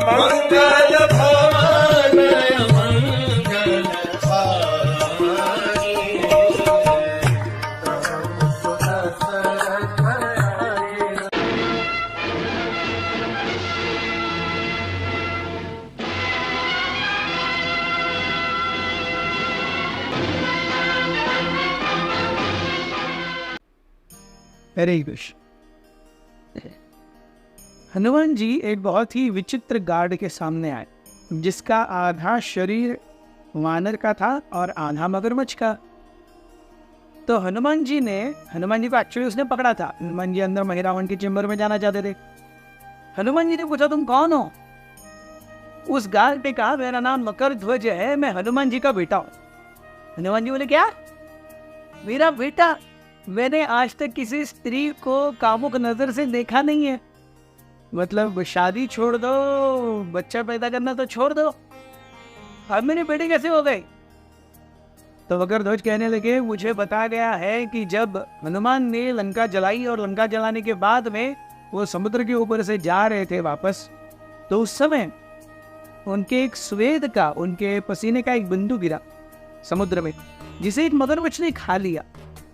मंगल भवन मंगल हारी। हरे कृष्ण। हनुमान जी एक बहुत ही विचित्र गार्ड के सामने आए, जिसका आधा शरीर वानर का था और आधा मगरमच्छ का। तो हनुमान जी को एक्चुअली उसने पकड़ा था। हनुमान जी अंदर महिरावण के चेंबर में जाना चाहते थे। हनुमान जी ने पूछा, तुम कौन हो? उस गार्ड ने कहा, मेरा नाम मकर ध्वज है, मैं हनुमान जी का बेटा हूं। हनुमान जी बोले, क्या मेरा बेटा? मैंने आज तक किसी स्त्री को कामुक नजर से देखा नहीं है। मतलब शादी छोड़ दो, बच्चा पैदा करना तो छोड़ दो, अब मेरे बेटे कैसे हो गए? तो मकर ध्वज कहने लगे, मुझे बताया गया है कि जब हनुमान ने लंका जलाई और लंका जलाने के बाद में वो समुद्र के ऊपर से जा रहे थे वापस, तो उस समय उनके एक स्वेद का, उनके पसीने का एक बिंदु गिरा समुद्र में, जिसे एक मगरमच्छ ने खा लिया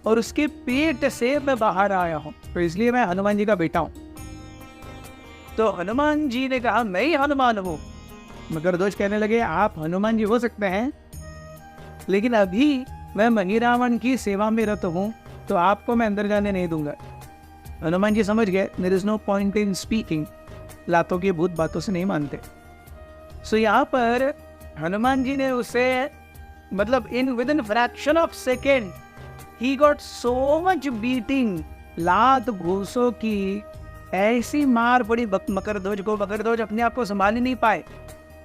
और उसके पेट से मैं बाहर आया हूं, तो इसलिए मैं हनुमान जी का बेटा हूं। तो हनुमान जी ने कहा, मैं ही हनुमान हूं। मकर ध्वज कहने लगे, आप हनुमान जी हो सकते हैं, लेकिन अभी मैं महिरावण की सेवा में रत हूं, तो आपको मैं अंदर जाने नहीं दूंगा। हनुमान जी समझ गए, there is no point in speaking, लातों की भूत बातों से नहीं मानते। सो यहाँ पर हनुमान जी ने उसे, मतलब with in fraction of second he got so much beating, लात घूसों की ऐसी मार पड़ी मकर ध्वज को, मकर ध्वज अपने आप को संभाल ही नहीं पाए।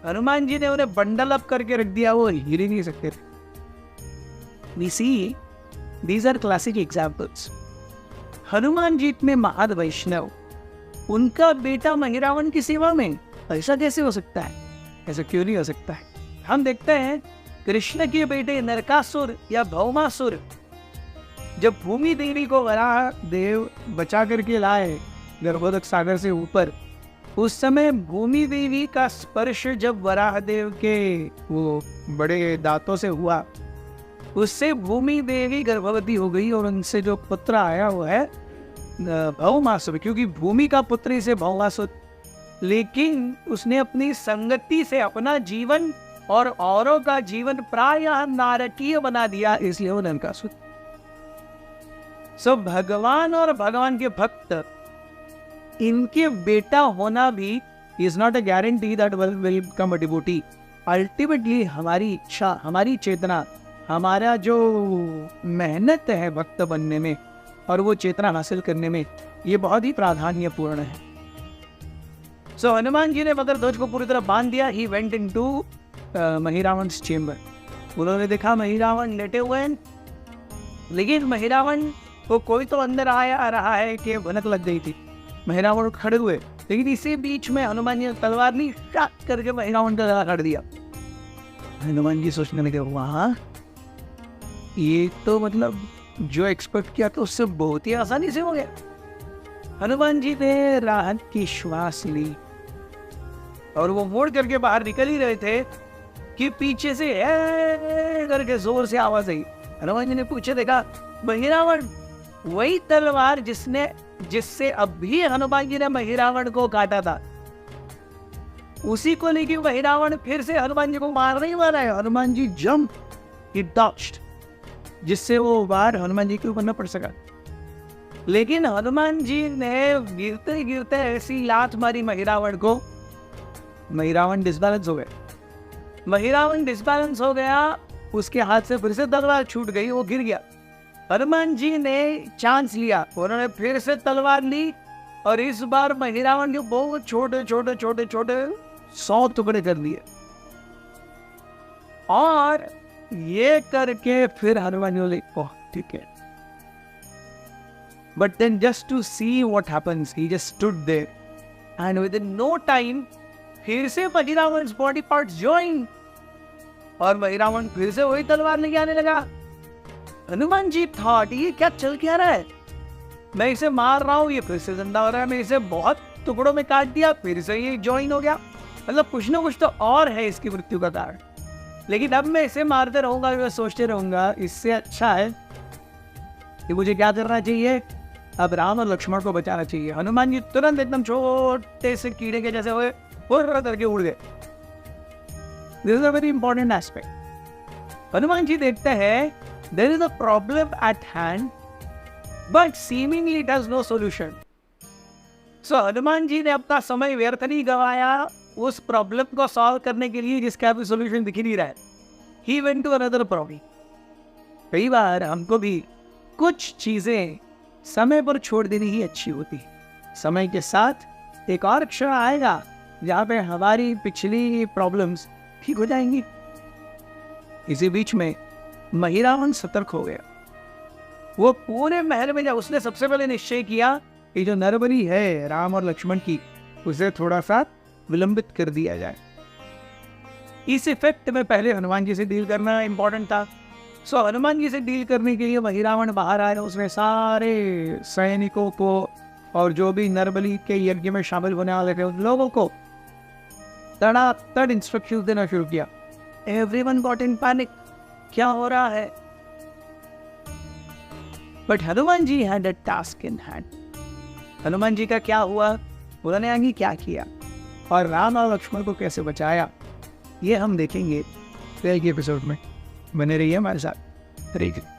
हनुमान जी ने उन्हें बंडल अप करके रख दिया, वो हिल ही नहीं सकते थे। We see these are classic examples. Hanuman ji इतने महान वैष्णव, उनका बेटा महिरावण की सेवा में, ऐसा कैसे हो सकता है? ऐसा क्यों नहीं हो सकता है? हम देखते हैं कृष्ण के बेटे नरकासुर या भौमासुर जब भूमि देवी को वराह देव बचा करके लाए गर्भोदक सागर से ऊपर, उस समय भूमि देवी का स्पर्श जब वराह देव के वो बड़े दांतों से हुआ, उससे भूमि देवी गर्भवती हो गई और उनसे जो पुत्र आया वो है भौमासुर, क्योंकि भूमि का पुत्र इसे भौमासुर। लेकिन उसने अपनी संगति से अपना जीवन और औरों का जीवन प्रायः नारकीय बना दिया, इसलिए वो नरकासुर। सो भगवान और भगवान के भक्त, इनके बेटा होना भी is not a guarantee that will become a devotee. Ultimately हमारी इच्छा, हमारी चेतना, हमारा जो मेहनत है भक्त बनने में और वो चेतना हासिल करने में, ये बहुत ही प्राधान्यपूर्ण है। सो हनुमान जी ने मकर ध्वज को पूरी तरह बांध दिया। He went into Mahiravan's chamber. उन्होंने देखा महिरावण लेटे हुए हैं, लेकिन महिरावण को कोई तो अंदर आया आ रहा है कि भनक लग गई थी। महिरावण खड़े हुए, लेकिन इसी बीच में हनुमान जी ने तलवार ली, शाक करके महिरावण का गला काट दिया। हनुमान जी सोचने लगे, वहां ये तो मतलब जो एक्सपेक्ट किया था उससे बहुत ही आसानी से हो गया। हनुमान जी ने राहत की श्वास ली और वो मोड़ करके बाहर निकल ही रहे थे कि पीछे से करके जोर से आवाज आई। हनुमान जी ने पीछे देखा, महिरावण, वही तलवार जिससे अभी हनुमान जी ने महिरावण को काटा था, उसी को लेके महिरावण फिर से हनुमान जी को मारने ही वाला है। हनुमान जी जंप, ही डॉज्ड, जिससे वो वार हनुमान जी के ऊपर न पड़ सका। लेकिन हनुमान जी ने गिरते गिरते ऐसी लात मारी महिरावण को, महिरावण डिसबैलेंस हो गए। महिरावण डिसबैलेंस हो गया, उसके हाथ से फिर से तलवार छूट गई, वो गिर गया। हनुमान जी ने चांस लिया, उन्होंने फिर से तलवार ली और इस बार महिरावण के बहुत छोटे छोटे छोटे छोटे 100 टुकड़े कर दिए। और ये करके फिर हनुमान जी बोले, ओह ठीक है। But then just to see what happens, he just stood there, and within no time, फिर से महिरावण's body parts joined, और महिरावण फिर से वही तलवार लेके आने लगा। हनुमान जी थॉट, ये क्या चल क्या रहा है? मैं इसे मार रहा हूँ, ये फिर से जिंदा हो रहा है, मैं इसे बहुत टुकड़ों में काट दिया, फिर से ये ज्वाइन हो गया। मतलब कुछ ना कुछ तो और है इसकी मृत्यु का कारण, लेकिन अब मैं इसे मारते रहूंगा, मैं सोचते रहूंगा, इससे अच्छा है कि मुझे क्या करना चाहिए, अब राम और लक्ष्मण को बचाना चाहिए। हनुमान जी तुरंत एकदम छोटे से कीड़े के जैसे हुए, फुर्र करके उड़ गए। This is a very important aspect. Hanuman ji देखते हैं there is a problem at hand but seemingly it has no solution. So Hanuman ji ने अपना समय व्यर्थ नहीं गवाया उस प्रॉब्लम को सॉल्व करने के लिए जिसका अभी सॉल्यूशन दिख ही नहीं रहा है। He went to another problem. कई बार हमको भी कुछ चीजें समय पर छोड़ देनी ही अच्छी होती है। समय के साथ एक और क्षण आएगा जहाँ पे हमारी पिछली प्रॉब्लम्स ठीक हो जाएंगी। इसी बीच में महिरावण सतर्क हो गया। वो पूरे महल में जब उसने सबसे पहले निश्चय किया कि जो नरबली है राम और लक्ष्मण की, उसे थोड़ा सा विलंबित कर दिया जाए। इस इफेक्ट में पहले हनुमान जी से डील करना इंपॉर्टेंट था। सो हनुमान जी से डील करने के लिए महिरावण बाहर आया। उसने सारे सैनिकों को और जो भी नरबली के यज्ञ में शामिल होने वाले थे उन लोगों को तड़ातड़ इंस्ट्रक्शंस देना शुरू किया। एवरीवन गॉट इन पैनिक, क्या हो रहा है? But Hanuman ji had a task in hand. Hanuman ji का क्या हुआ, उन्होंने आगे क्या किया और राम और लक्ष्मण को कैसे बचाया, ये हम देखेंगे कल के एपिसोड में। बने रहिए हमारे साथ। हरे कृष्ण।